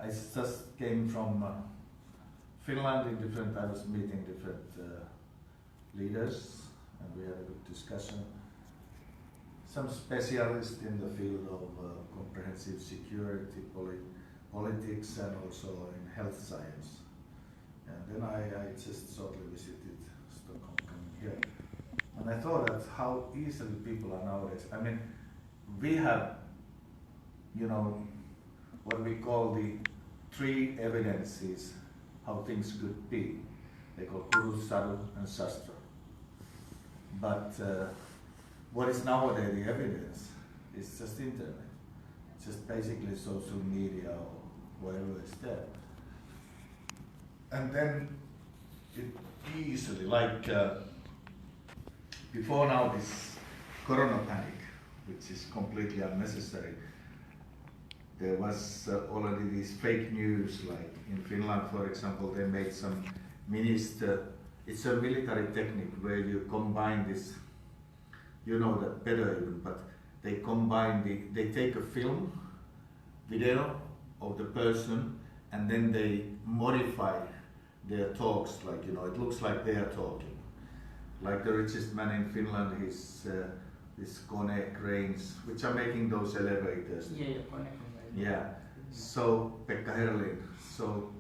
I just came from Finland. I was meeting different leaders, and we had a good discussion. Some specialists in the field of comprehensive security, politics, and also in health science. And then I just shortly visited Stockholm coming here. And I thought that how easily people are nowadays. I mean, we have, what we call the three evidences how things could be. They call Guru, Sadhu, and Shastra. But what is nowadays the evidence is just internet. It's just basically social media or whatever is there. And then it easily, like before now this corona panic, which is completely unnecessary, there was already these fake news, like in Finland, for example, they made some minister, it's a military technique where you combine this, you know that better even, but they combine they take a video of the person, and then they modify their talks, like, it looks like they are talking. Like the richest man in Finland, his Kone cranes, which are making those elevators. Yeah, Kone. Yeah. So Pekka Herlin. So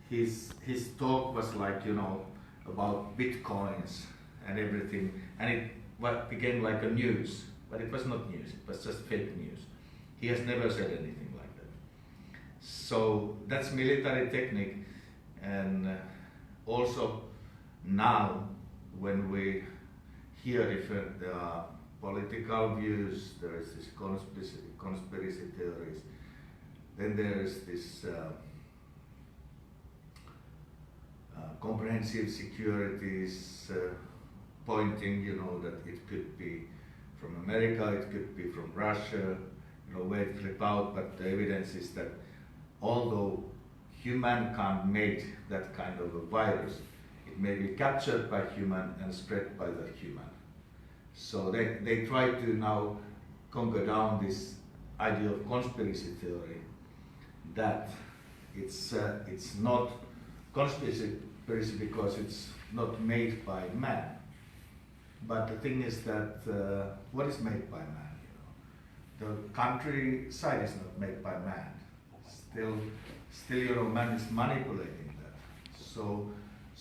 his talk was like, about bitcoins and everything, and it became like a news, but it was not news. It was just fake news. He has never said anything like that. So that's military technique, and also now when we hear different political views, there is this conspiracy theories. Then there is this comprehensive securities pointing, that it could be from America, it could be from Russia, where it flip out, but the evidence is that although humankind made that kind of a virus, it may be captured by human and spread by the human. So they try to now conquer down this idea of conspiracy theory, that it's not conspiracy because it's not made by man. But the thing is that what is made by man? The countryside is not made by man. Still, man is manipulating that. So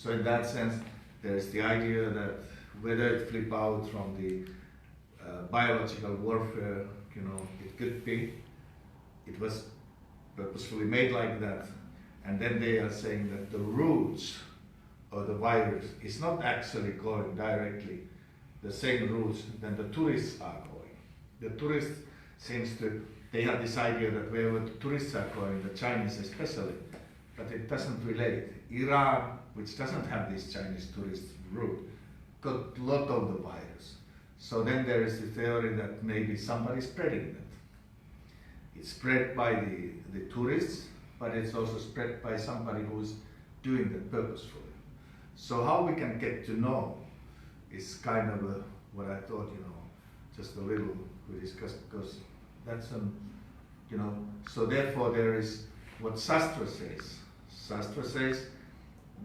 in that sense, there's the idea that whether it flip out from the biological warfare, it could be, it was purposefully made like that, and then they are saying that the roots of the virus is not actually going directly the same routes than the tourists are going. The tourists they have this idea that wherever the tourists are going, the Chinese especially, but it doesn't relate. Iran, which doesn't have this Chinese tourist route, got a lot of the virus. So then there is the theory that maybe somebody is spreading it. It's spread by the tourists, but it's also spread by somebody who's doing that purposefully. So how we can get to know is kind of what I thought, just a little we discussed, because that's so therefore there is what Shastra says. Shastra says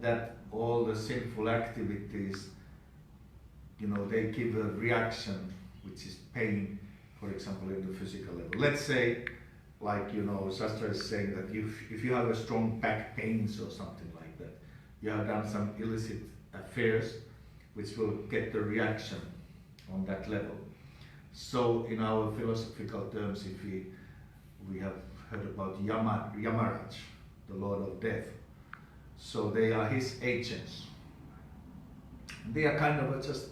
that all the sinful activities, they give a reaction which is pain, for example, in the physical level. Let's say, like, Shastra is saying that if you have a strong back pains or something like that, you have done some illicit affairs which will get the reaction on that level. So in our philosophical terms, if we have heard about Yamaraj, the Lord of Death, so they are his agents. They are kind of just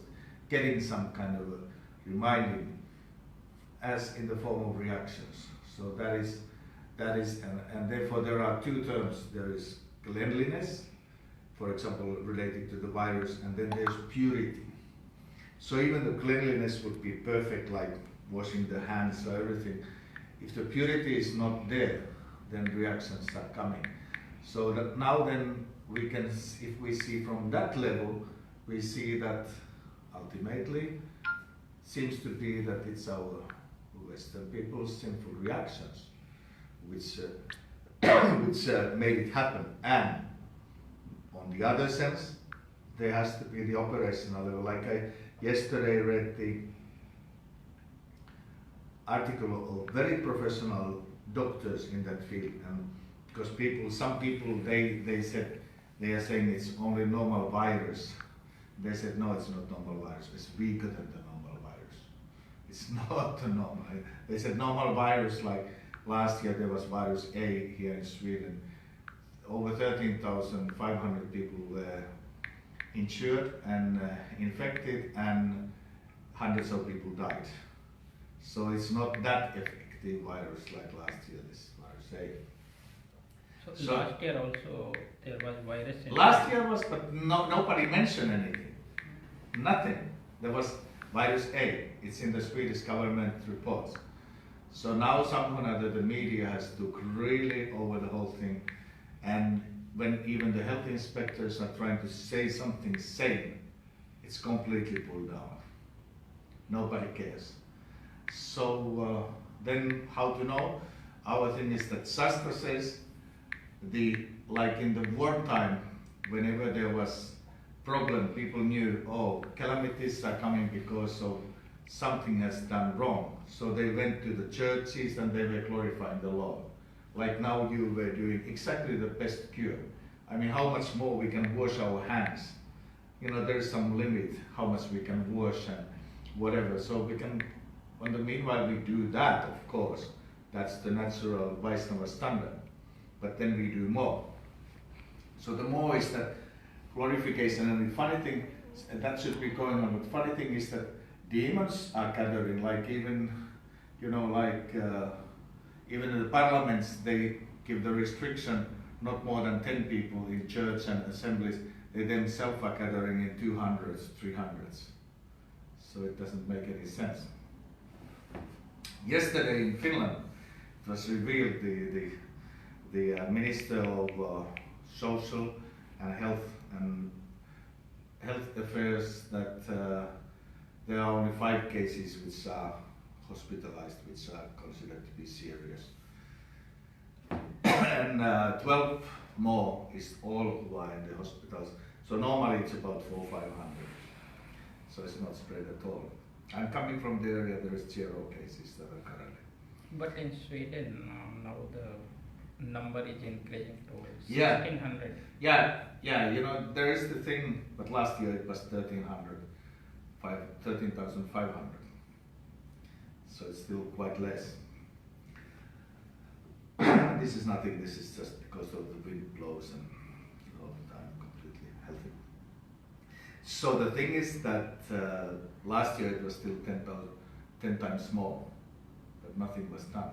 getting some kind of a reminding as in the form of reactions. So that is, and therefore there are two terms. There is cleanliness, for example, related to the virus, and then there's purity. So even the cleanliness would be perfect, like washing the hands or everything. If the purity is not there, then reactions are coming. So that now then we can, if we see from that level, we see that ultimately seems to be that it's our Western people's sinful reactions, which which made it happen. And on the other sense, there has to be the operational level. Like I yesterday read the article of very professional doctors in that field, and because some people, they said, they are saying it's only normal virus. They said, no, it's not normal virus. It's weaker than the normal virus. It's not the normal. They said normal virus, like last year there was virus A here in Sweden. Over 13,500 people were insured and infected, and hundreds of people died. So it's not that effective virus like last year, this virus A. So last year also there was virus. Last year was, but nobody mentioned anything. Nothing. There was virus A. It's in the Swedish government reports. So now someone other the media has to look really over the whole thing, and when even the health inspectors are trying to say something sane, it's completely pulled down. Nobody cares. So then how to know? Our thing is that Shastra says, like in the wartime, whenever there was problem, people knew, oh, calamities are coming because of something has done wrong. So they went to the churches and they were glorifying the Lord. Like now you were doing exactly the best cure. I mean, how much more we can wash our hands? You know, there's some limit how much we can wash and whatever. So we can, on the meanwhile we do that, of course. That's the natural Vaishnava standard. But then we do more. So the more is that glorification, and the funny thing, that should be going on, but the funny thing is that demons are gathering, like even, you know, like even in the parliaments, they give the restriction not more than 10 people in church and assemblies. They themselves are gathering in 200s, 300s. So it doesn't make any sense. Yesterday in Finland, it was revealed the Minister of Social and Health Affairs that there are only 5 cases which are hospitalized, which are considered to be serious. And 12 more is all who are in the hospitals. So normally it's about 400 or 500. So it's not spread at all. I'm coming from the area, there is 0 cases that are currently. But in Sweden now the number is increasing to 1600. Yeah, you know, there is the thing, but last year it was 13,500. So it's still quite less. This is nothing, this is just because of the wind blows and all the time completely healthy. So the thing is that last year it was still 10 times more, but nothing was done.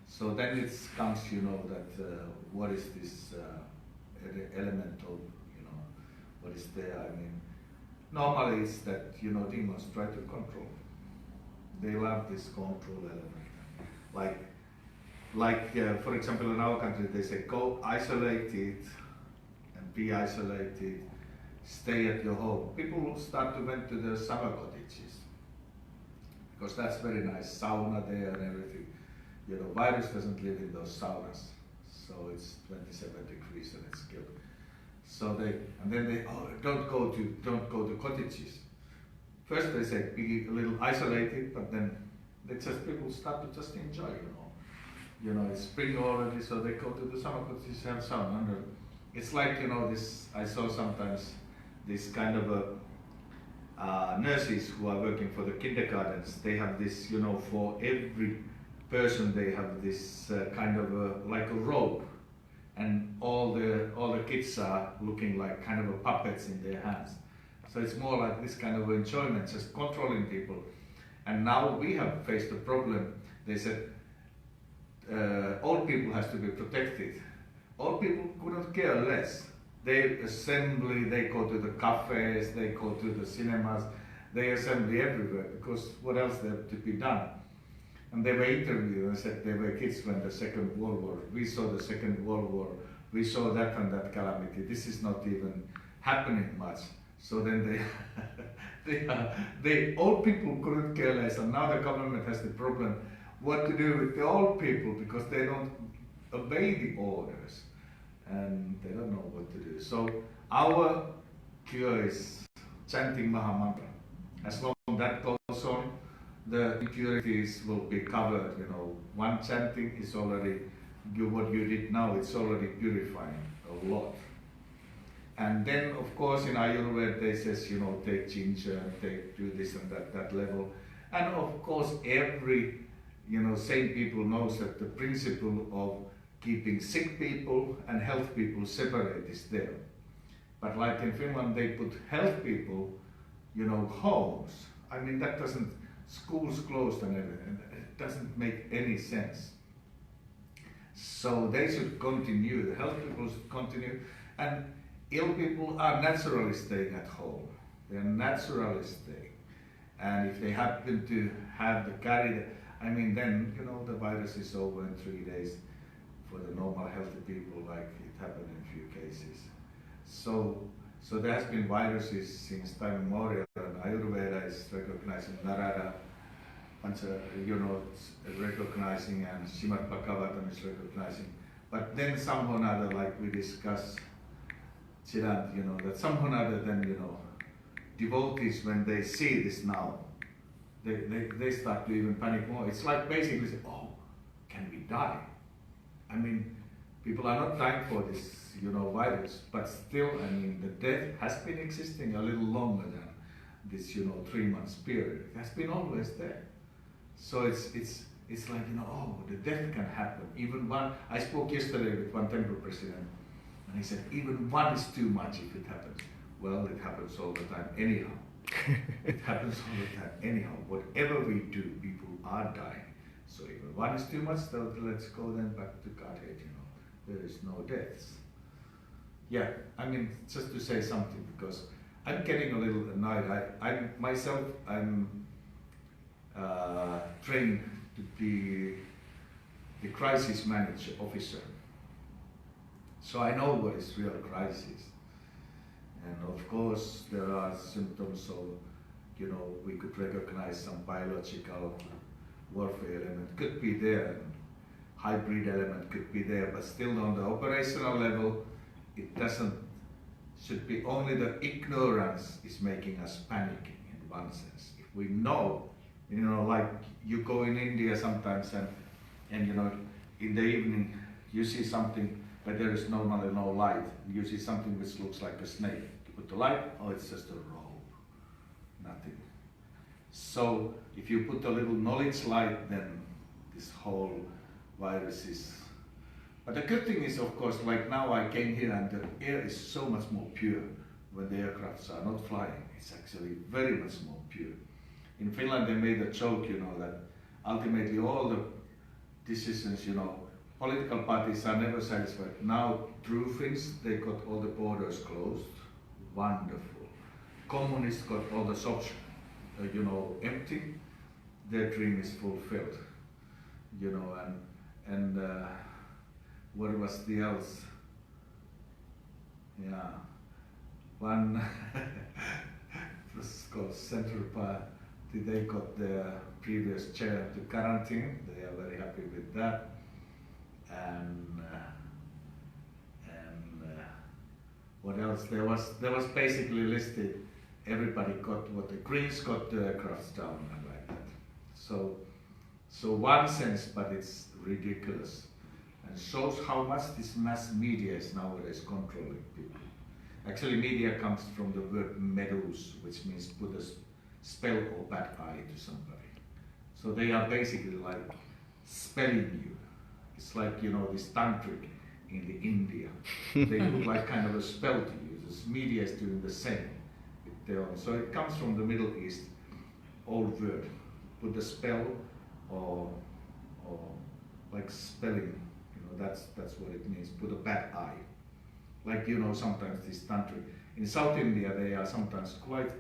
So then it comes, you know, that what is this element of, you know, what is there? I mean, normally it's that, you know, demons try to control. They love this control element. Like for example, in our country, they say, go isolated and be isolated, stay at your home. People will start to went to the summer cottages because that's very nice, sauna there and everything. You know, virus doesn't live in those saunas, so it's 27 degrees and it's good. So then don't go to cottages. First they say be a little isolated, but then people start to just enjoy, you know, it's spring already, so they go to the summer cottages and have sauna. It's like, you know, this, I saw sometimes this kind of nurses who are working for the kindergartens, they have this, you know, for every person they have this kind of like a rope, and all the kids are looking like kind of puppets in their hands. So it's more like this kind of enjoyment, just controlling people. And now we have faced a problem. They said old people has to be protected. Old people couldn't care less. They assembly, they go to the cafes, they go to the cinemas, they assembly everywhere, because what else there to be done? And they were interviewed and said they were kids when the Second World War. We saw the Second World War. We saw that and that calamity. This is not even happening much. So then the old people couldn't care less, and now the government has the problem what to do with the old people, because they don't obey the orders, and they don't know what to do. So our cure is chanting Mahamantra. As long as that goes on, the impurities will be covered. One chanting is already, what you did now, it's already purifying a lot. And then, of course, in Ayurveda, they says, take ginger, do this and that level. And of course, every, sane people knows that the principle of keeping sick people and health people separate is there. But like in Finland, they put health people, homes. I mean, that doesn't, schools closed and everything, it doesn't make any sense. So they should continue, the health people should continue, and ill people are naturally staying at home. They are naturally staying. And if they happen to have the carry, then, the virus is over in 3 days for the normal healthy people, like it happened in a few cases. So there has been viruses since time immemorial, and Ayurveda is recognizing Narada, recognizing, and Srimad Bhagavatam is recognizing. But then somehow or other, like we discussed, Chirant, that somehow or other then, devotees, when they see this now, they start to even panic more. It's like basically say, oh, can we die? People are not dying for this, virus, but still, the death has been existing a little longer than this, 3 months period. It has been always there. So it's like, oh, the death can happen. Even one, I spoke yesterday with one temple president, and he said, even one is too much if it happens. Well, it happens all the time anyhow. It happens all the time anyhow. Whatever we do, people are dying. So even one is too much, so let's go then back to Godhead, There is no deaths. Yeah, just to say something, because I'm getting a little annoyed. I'm trained to be the crisis manager officer. So I know what is real crisis. And of course, there are symptoms of, we could recognize some biological warfare element could be there, hybrid element could be there, but still on the operational level, it should be only the ignorance is making us panicking in one sense. If we know, like you go in India sometimes and in the evening you see something but there is normally no light. You see something which looks like a snake. You put the light, oh, it's just a robe, nothing. So if you put a little knowledge light, then this whole virus is. But the good thing is, of course, like now I came here and the air is so much more pure when the aircrafts are not flying. It's actually very much more pure. In Finland they made a joke, that ultimately all the decisions, political parties are never satisfied. Now, through Finns, they got all the borders closed. Wonderful. Communists got all the shops, empty. Their dream is fulfilled. And what was the else? Yeah, one was called Central Party. They got their previous chair to quarantine. They are very happy with that. And what else? There was basically listed. Everybody got what the Greens got the aircrafts down and like that. So one sense, but it's ridiculous, and shows how much this mass media is nowadays controlling people. Actually, media comes from the word medus, which means put a spell or bad eye to somebody. So they are basically like spelling you. It's like, this tantric in the India. They look like kind of a spell to you. This media is doing the same with their own. So it comes from the Middle East, old word. Put a spell or like spelling, that's what it means. Put a bad eye. Like, sometimes this tantric. In South India, they are sometimes quite,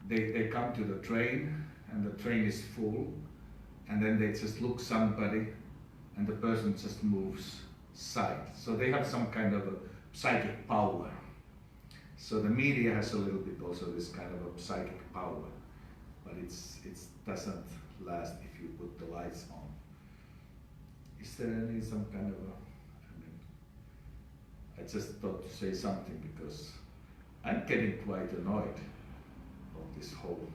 they come to the train and the train is full, and then they just look somebody and the person just moves aside. So they have some kind of a psychic power. So the media has a little bit also this kind of a psychic power, but it doesn't last if you put the lights on. is there any some kind of a, I just thought to say something because I'm getting quite annoyed of this whole,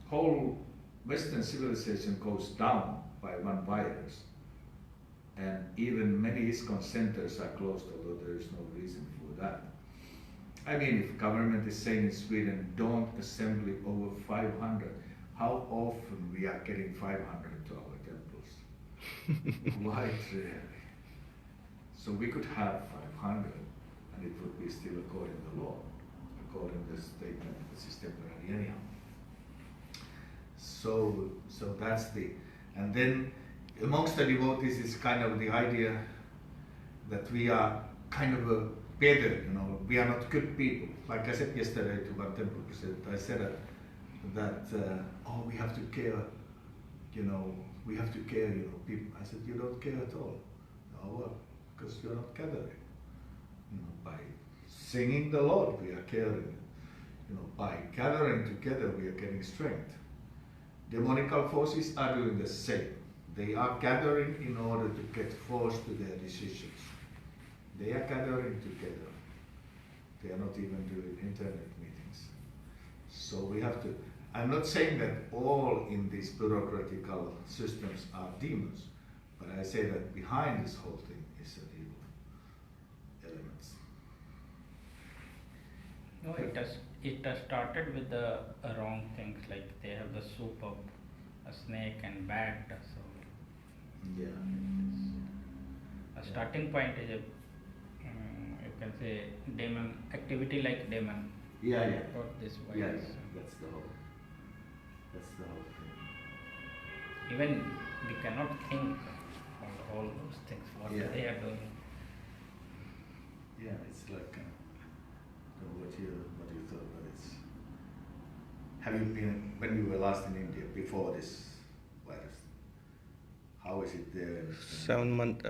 whole Western civilization goes down by one virus, and even many ISKCON centers are closed, although there is no reason for that. I mean, if government is saying in Sweden, don't assemble over 500, how often we are getting 500 to our temples? Quite rarely. So we could have 500, and it would be still according to the law, according to the statement, this is temporary anyhow. So that's and then amongst the devotees is kind of the idea that we are kind of a better, we are not good people. Like I said yesterday to one temple president, I said that we have to care, we have to care, people. I said, you don't care at all. Oh, well, because you're not gathering. By singing the Lord, we are caring. By gathering together, we are getting strength. Demonical forces are doing the same. They are gathering in order to get forced to their decisions. They are gathering together. They are not even doing internet meetings. So we have to, I'm not saying that all in these bureaucratical systems are demons, but I say that behind this whole thing is an evil elements. No, it has started with the wrong things, like they have the soup of a snake and bat. So yeah, a starting point is a you can say demon activity, like demon. Yeah. Or this virus. Yeah. That's the whole thing. Even we cannot think of all those things what they are doing. Yeah, it's like what you thought, but it's. Have you been when you were last in India before this virus? How is it there? 7 months.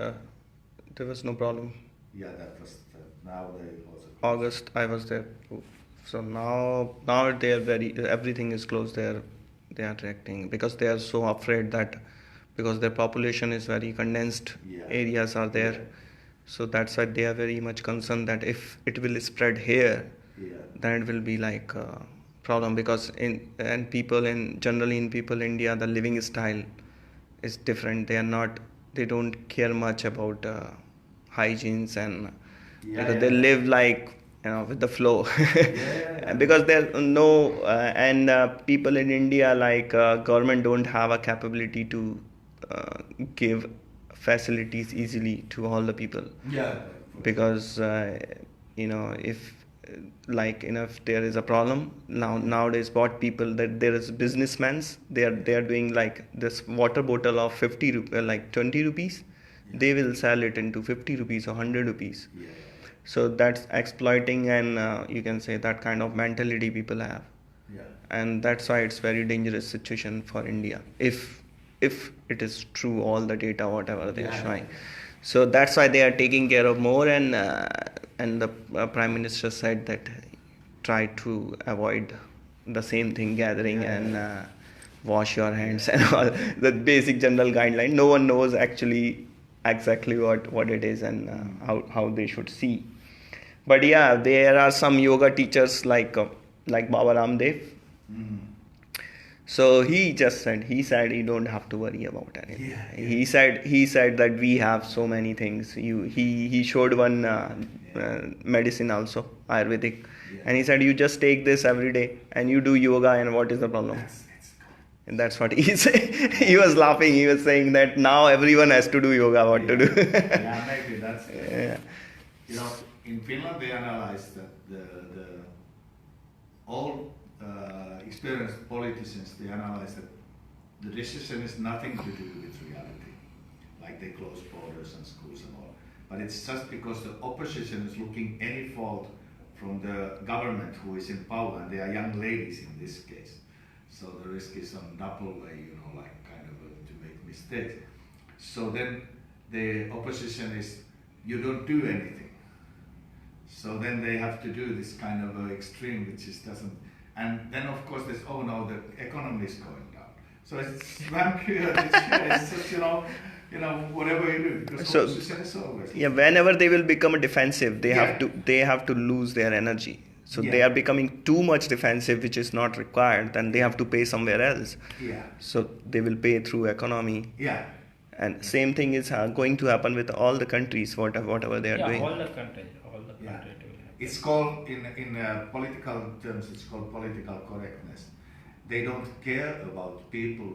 There was no problem. Yeah, that was now they also. August I was there. So now they are everything is closed there. They are reacting because they are so afraid that because their population is very condensed areas are there. Yeah. So that's why they are very much concerned that if it will spread here, then it will be like a problem, because people in India, the living style is different. They don't care much about hygienes and because they live like with the flow. Because there's no and people in India, like government don't have a capability to give facilities easily to all the people. Because if there is a problem nowadays, what people that there is businessmen, they are doing like this water bottle of 20 rupees, they will sell it into 50 rupees or 100 rupees. So that's exploiting, and you can say that kind of mentality people have. And that's why it's very dangerous situation for India if it is true, all the data whatever they are showing. So that's why they are taking care of more, and the Prime Minister said that try to avoid the same thing, gathering and wash your hands and all the basic general guideline. No one knows actually exactly what it is and how they should see. But yeah, there are some yoga teachers like Baba Ramdev. Mm-hmm. So he said you don't have to worry about anything. He said that we have so many things. He showed one medicine also, Ayurvedic, and he said you just take this every day and you do yoga, and what is the problem? And that's what he said. He was laughing. He was saying that now everyone has to do yoga. What to do? Maybe that's it. In Finland they analyzed that the all experienced politicians, they analyze that the decision is nothing to do with reality, like they close borders and schools and all, but it's just because the opposition is looking any fault from the government who is in power, and they are young ladies in this case, so the risk is on double way, like kind of to make mistakes. So then the opposition is, you don't do anything, so then they have to do this kind of extreme which doesn't. And then of course there's, the economy is going down. So it's Bankgiro, it's just, whatever you do, because So- opposition is always. Yeah, whenever they will become defensive, they Yeah. have to lose their energy. So they Yeah. are becoming too much defensive, which is not required. Then they have to pay somewhere else. Yeah, So they will pay through economy. yeah, And same thing is going to happen with all the countries, whatever they are Yeah, doing. all the countries will yeah. happen. It's called, in political terms, it's called political correctness. They don't care about people.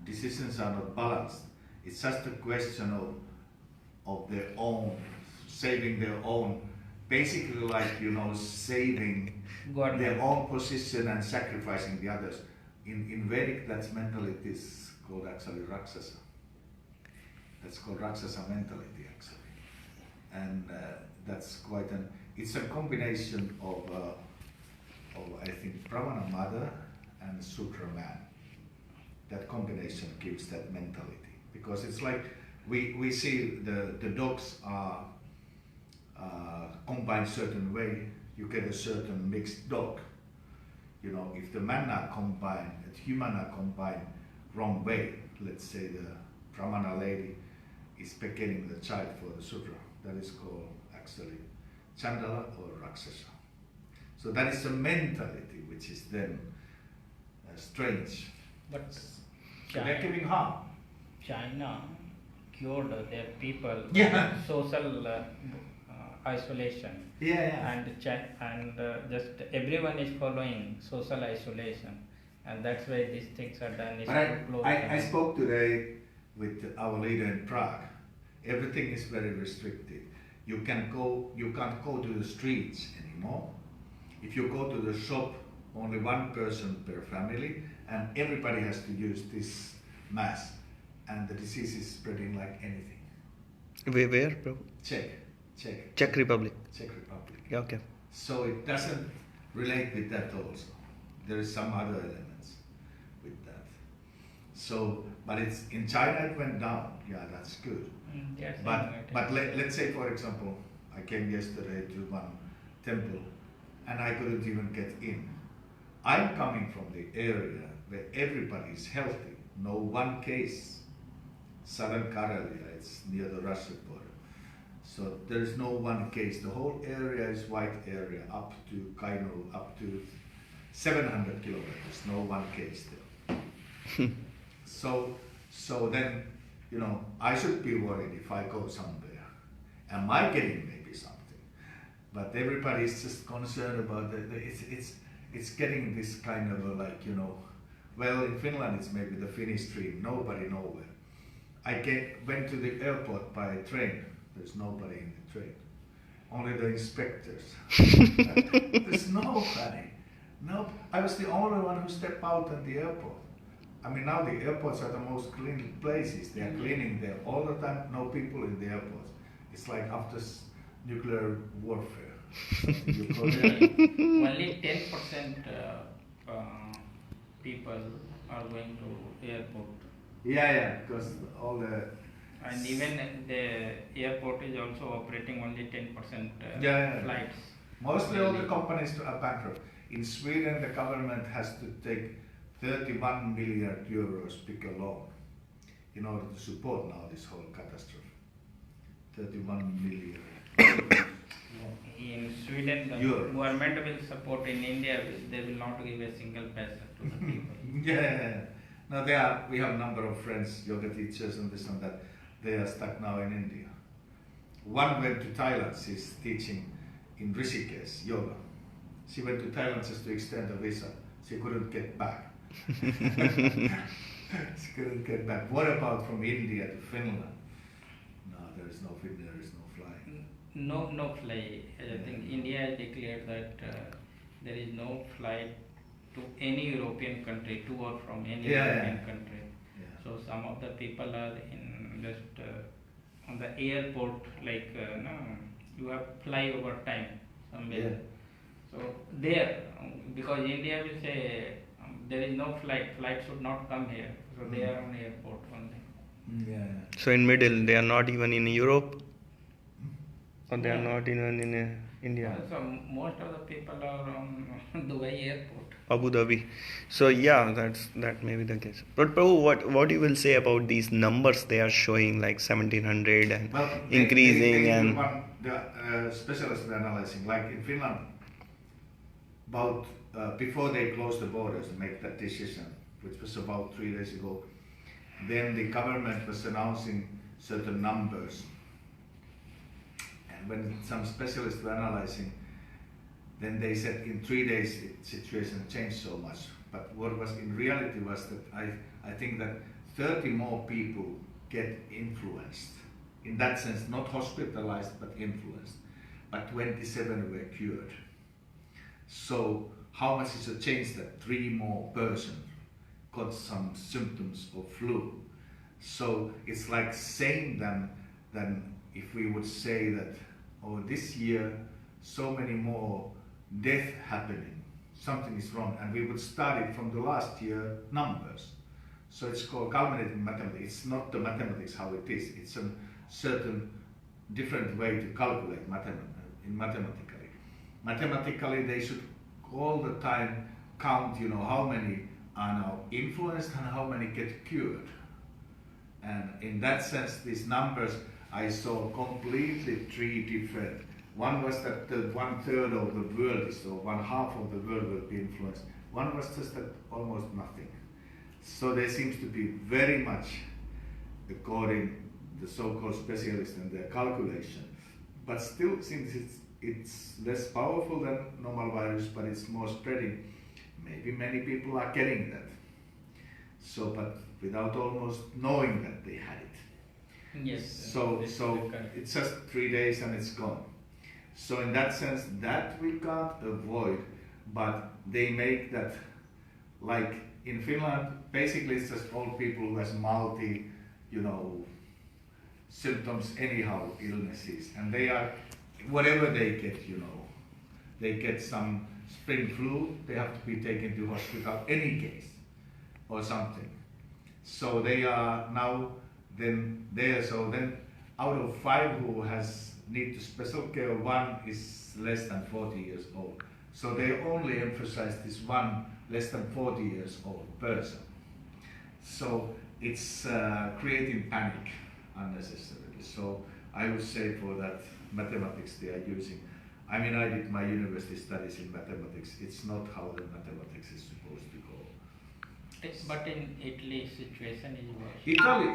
Decisions are not balanced. It's just a question of their own, saving their own, basically like, saving Government. their own position and sacrificing the others. In Vedic, that's mentality is called actually Rakshasa. That's called Rakshasa mentality actually. And that's quite it's a combination of I think Brahmana mother and Sudra man. That combination gives that mentality, because it's like we see the dogs are combined certain way, you get a certain mixed dog. If the men are combined, the human are combined wrong way, let's say the Brahmana lady is begetting the child for the Sudra, that is called actually Chandala or Rakshasa. So that is the mentality which is then strange. But So they're giving harm. China cured their people Yeah. social isolation. Yeah, And just everyone is following social isolation, and that's why these things are done. Is But to close I down. spoke today with our leader in Prague. Everything is very restricted. You can't go to the streets anymore. If you go to the shop, only one person per family, and everybody has to use this mask, and the disease is spreading like anything. Where, bro? Czech Czech Republic. Republic. Yeah, okay. So it doesn't relate with that also. There is some other elements with that. So, but it's in China it went down. Yeah, that's good. Yes, But let's say, for example, I came yesterday to one temple and I couldn't even get in. I'm coming from the area where everybody is healthy. No one case. Southern Karelia, it's near the Russian border. So there is no one case. The whole area is white area up to Kaino, up to 700 kilometers. No one case there. So then, I should be worried if I go somewhere. Am I getting maybe something? But everybody is just concerned about it's getting this kind of well, in Finland it's maybe the Finnish stream, nobody nowhere. Went to the airport by train, there's nobody in the train. Only the inspectors. There's nobody. No, I was the only one who stepped out at the airport. I mean, now the airports are the most clean places. They are cleaning there all the time. No people in the airports. It's like after nuclear warfare. You go there. Only 10% people are going to airport, Yeah, because all the and even the airport is also operating only 10% Yeah. flights. mostly all the companies are bankrupt. In Sweden, the government has to take 31 million euros bigger loan in order to support now this whole catastrophe. 31 million. In Sweden, the Europe. government will support. In India, they will not give a single paisa to the people. Yeah. Now we have a number of friends, yoga teachers and this and that. They are stuck now in India. One went to Thailand. She's teaching in Rishikesh yoga. She went to Thailand just to extend the visa. She couldn't get back. She couldn't get back. What about from India to Finland? No, there is no flying. No flight. I think India declared that there is no flight to any European country, to or from any European country. Yeah. So some of the people are in just on the airport, like you have fly over time somewhere. Yeah. So there, because India will say there is no flight should not come here. So they are on airport only. Yeah. So in middle, they are not even in Europe. or they are Yeah. not even in India. So most of the people are on Dubai airport. Abu Dhabi. So yeah, that may be the case. But Prabhu, what you will say about these numbers they are showing, like 1700 and Well, increasing they and one the specialists were analyzing, like in Finland, about before they closed the borders and make that decision, which was about 3 days ago. Then the government was announcing certain numbers, and when some specialists were analyzing, then they said in 3 days the situation changed so much. But what was in reality was that I think that 30 more people get influenced. In that sense, not hospitalized but influenced. But 27 were cured. So how much is a change that 3 more persons got some symptoms of flu? So it's like saying than if we would say that, oh, this year so many more death happening, something is wrong, and we would start it from the last year numbers. So it's called culminating mathematics. It's not the mathematics how it is. It's a certain different way to calculate mathematically. Mathematically, they should all the time count, how many are now influenced and how many get cured. And in that sense, these numbers I saw completely 3 different. One was that 1/3 of the world, so 1/2 of the world will be influenced. One was just that almost nothing. So there seems to be very much, according to the so-called specialists and their calculation, but still since it's less powerful than normal virus, but it's more spreading, maybe many people are getting that. So, but without almost knowing that they had it. Yes. So this is correct. it's just 3 days and it's gone. So in that sense, that we can't avoid, but they make that, like in Finland, basically it's just all people who has multi, symptoms anyhow, illnesses, and they are, whatever they get, they get some spring flu, they have to be taken to hospital any case, or something. So they are now then there, so then out of 5 who need to special care, 1 is less than 40 years old. So they only emphasize this 1 less than 40 years old person. So it's creating panic unnecessarily. So I would say for that mathematics they are using. I mean, I did my university studies in mathematics. It's not how the mathematics is supposed to go. But in Italy, situation is worse. Italy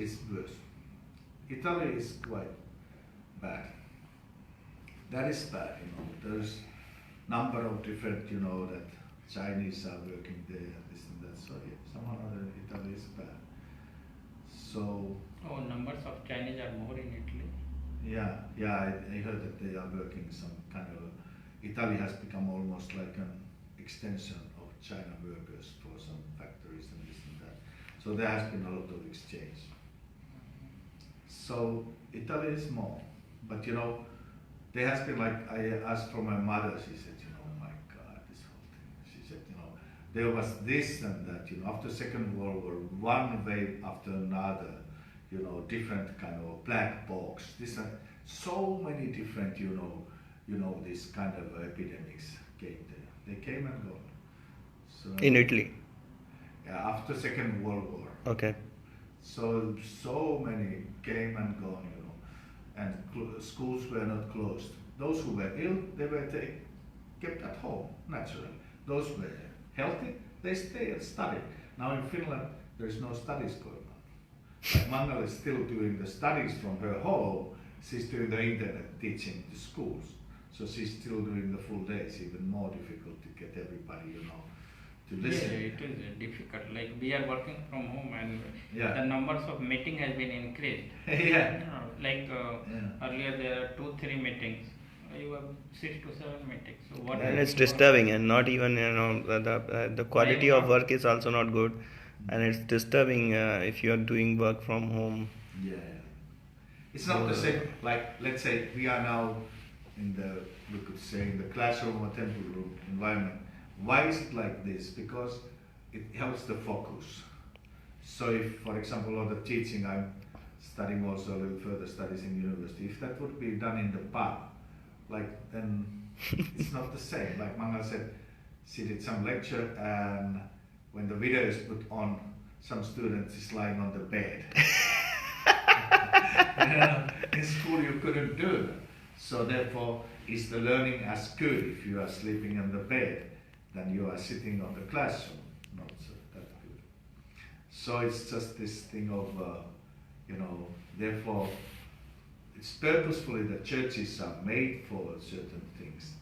is worse. Italy is quite bad. That is bad, There's number of different, that Chinese are working there and this and that. So yeah, somehow or other Italy is bad. So Numbers of Chinese are more in Italy. yeah, I heard that they are working some kind of. Italy has become almost like an extension of China workers for some factories and this and that. So there has been a lot of exchange. So Italy is more, but there has been, like, I asked for my mother, she said, oh my God, this whole thing. She said, there was this and that, after Second World War, one wave after another, different kind of black box, this and so many different, this kind of epidemics came there. They came and gone. So, in Italy. Yeah, after Second World War. Okay. So many came and gone, and schools were not closed. Those who were ill, they were kept at home, naturally. Those who were healthy, they stayed and studied. Now in Finland, there is no studies going on. Like Mangal is still doing the studies from her home. She's doing the internet teaching to schools. So she's still doing the full days, even more difficult to get everybody, to listen. Yeah, it is difficult. Like we are working from home and Yeah. the numbers of meeting has been increased. Yeah. Like Yeah. earlier there are 2-3 meetings. You have 6 to 7 meetings. So what? And it's disturbing, and not even the quality of work is also not good, and it's disturbing if you are doing work from home. Yeah. It's not the same, like, let's say we are now in the classroom or temple room environment. Why is it like this? Because it helps the focus. So if, for example, on the teaching, I'm studying also a little further studies in university, if that would be done in the pub, like then it's not the same. Like Mangal said, she did some lecture, and when the video is put on, some students is lying on the bed. In school you couldn't do that. So therefore, is the learning as good if you are sleeping on the bed than you are sitting on the classroom? Not so that good. So it's just this thing of, therefore, it's purposefully that churches are made for certain things.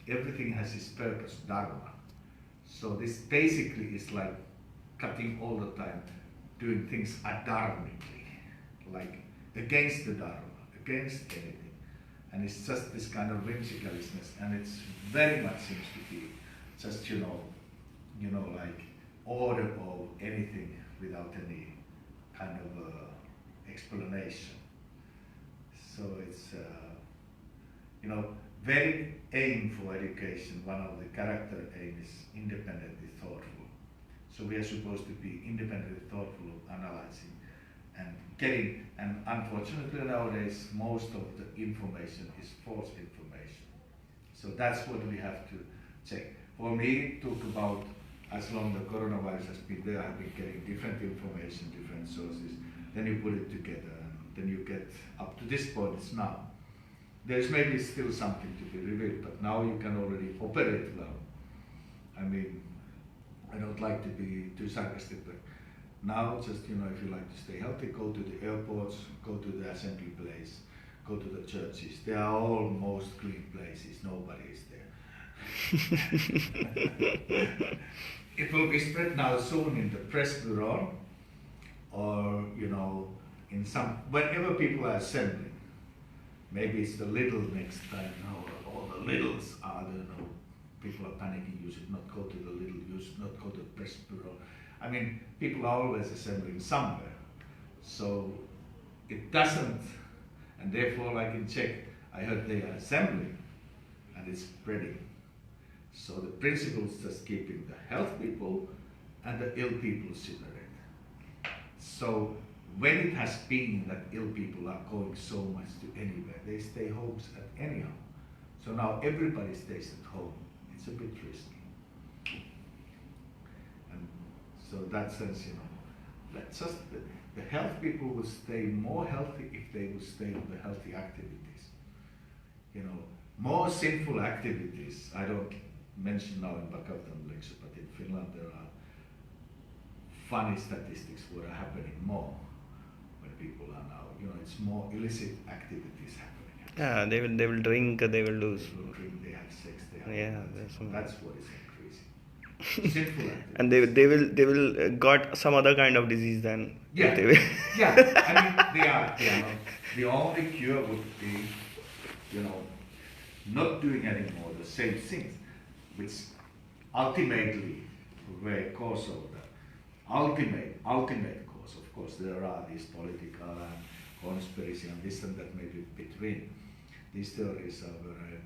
Everything has its purpose, dharma. So this basically is like cutting all the time, doing things adharmically, like against the dharma, against anything. And it's just this kind of whimsicalishness, and it's very much seems to be just, like order of anything without any kind of explanation. So it's, very aim for education, one of the character aim is independently thoughtful. So we are supposed to be independently thoughtful of analyzing and getting, and unfortunately nowadays most of the information is false information. So that's what we have to check. For me, it took about, as long the coronavirus has been there, I've been getting different information, different sources, then you put it together, and then you get up to this point, it's now. There's maybe still something to be revealed, but now you can already operate well. I mean, I don't like to be too sarcastic, but now just, if you like to stay healthy, go to the airports, go to the assembly place, go to the churches. They are all most clean places, nobody is there. It will be spread now soon in the press bureau, or, in some, whenever people are assembling. Maybe it's the little next time, all the littles are, people are panicking, you should not go to the little, you should not go to the press bureau. I mean, people are always assembling somewhere. So it doesn't, and therefore, like in Czech, I heard they are assembling and it's spreading. So the principle is just keeping the health people and the ill people separate. So when it has been that ill people are going so much to anywhere, they stay homes at anyhow. So now everybody stays at home. It's a bit risky. And so in that sense, let's just, the health people will stay more healthy if they will stay with the healthy activities. More sinful activities, I don't mention now in Bhagavatam lecture, but in Finland there are funny statistics what are happening more. People are now, it's more illicit activities happening. Yeah, they will drink, they will do. They will drink, they have sex, they have. Yeah, that's what is increasing. Sinful activities. And they will got some other kind of disease then. Yeah, yeah. I mean, they are not. The only cure would be, not doing anymore the same things, which ultimately were a cause of that. Ultimate cause, of course, there are these political and conspiracy and this and that maybe between. These theories are very,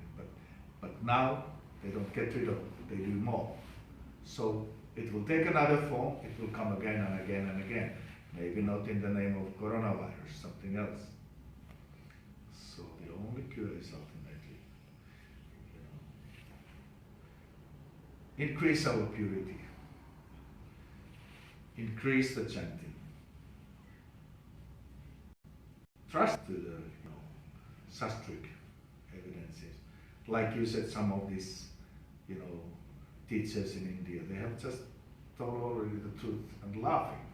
but now they don't get rid of it, they do more. So it will take another form, it will come again and again and again. Maybe not in the name of coronavirus, something else. So the only cure is ultimately, increase our purity, increase the chanting, trust to the sastric evidences. Like you said, some of these, teachers in India, they have just told already the truth and laughing.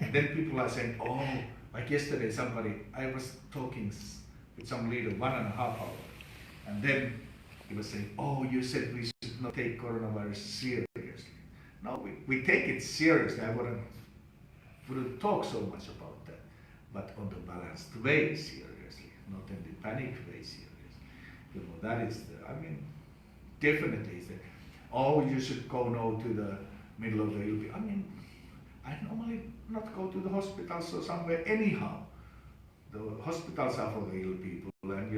And then people are saying, oh, like yesterday I was talking with some leader 1.5 hours, and then he was saying, oh, you said we should not take coronavirus seriously. No, we take it seriously. I wouldn't talk so much about that, but on the balanced way seriously, not in the panic way seriously. That is definitely is that, oh, you should go now to the middle of the ill people. I normally not go to the hospitals or somewhere anyhow. The hospitals are for the ill people, and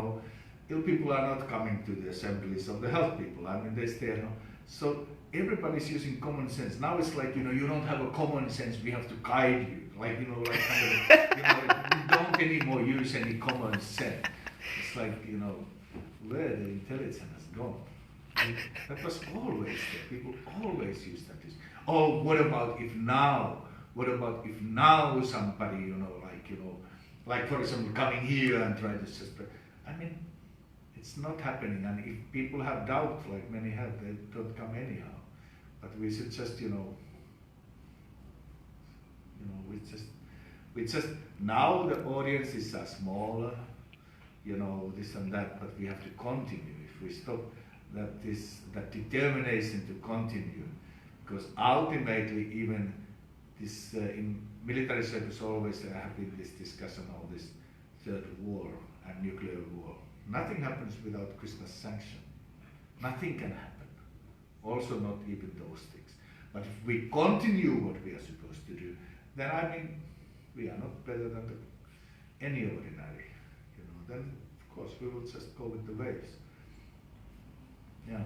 ill people are not coming to the assemblies of the health people. They stay at home. So everybody's using common sense. Now it's like, you don't have a common sense, we have to guide you. Like, like kind of, you don't anymore use any common sense. It's like, where the intelligence has gone. And that was always there. People always use that. Oh, what about if now? What about if now somebody, like for example, coming here and try to suspect. I mean, it's not happening. And if people have doubt, like many have, they don't come anyhow. But we should just, we just now the audiences are smaller, this and that, but we have to continue. If we stop that determination to continue, because ultimately even this in military circles always there have been this discussion of this third war and nuclear war. Nothing happens without Krishna's sanction. Nothing can happen. Also not even those things. But if we continue what we are supposed to do, then I mean, we are not better than any ordinary. Then of course we will just go with the waves. Yeah.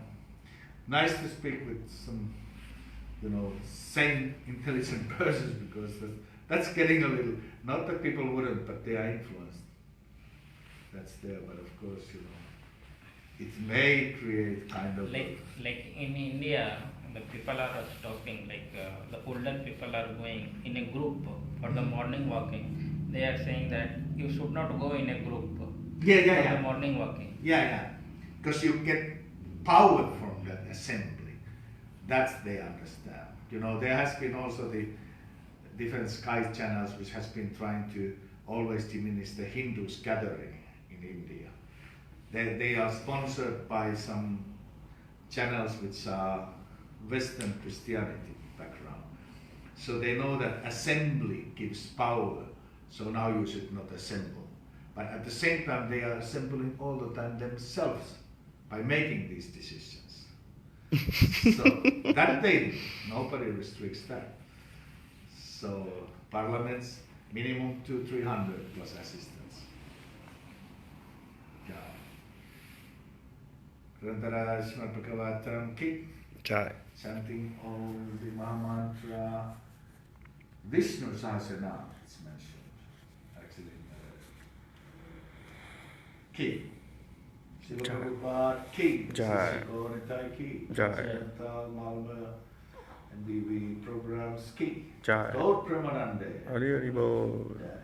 Nice to speak with some, sane, intelligent persons, because that's getting a little, not that people wouldn't, but they are influenced. That's there, but of course, it may create kind of like in India, the people are stopping, like the older people are going in a group for the morning walking. They are saying that you should not go in a group for the morning walking. Because you get power from that assembly. That's they understand. There has been also the different Sky channels which has been trying to always diminish the Hindus gathering in India. They are sponsored by some channels which are Western Christianity background. So they know that assembly gives power, so now you should not assemble. But at the same time they are assembling all the time themselves by making these decisions. So that thing, nobody restricts that. So parliaments, minimum 200-300 plus assistants. Yeah. Grandara Smarpakavatam Ki. Jai. Chanting all the Mahamantra. Vishnu Sahasranam, it's mentioned. Actually, Ki. Shiva Prabhupada Ki. Jai. ISKCON Ki. Jai. ISKCON Malmö. And the programs Ki. Jai. Gaur Premanande. Hari Hari Bol. Yeah.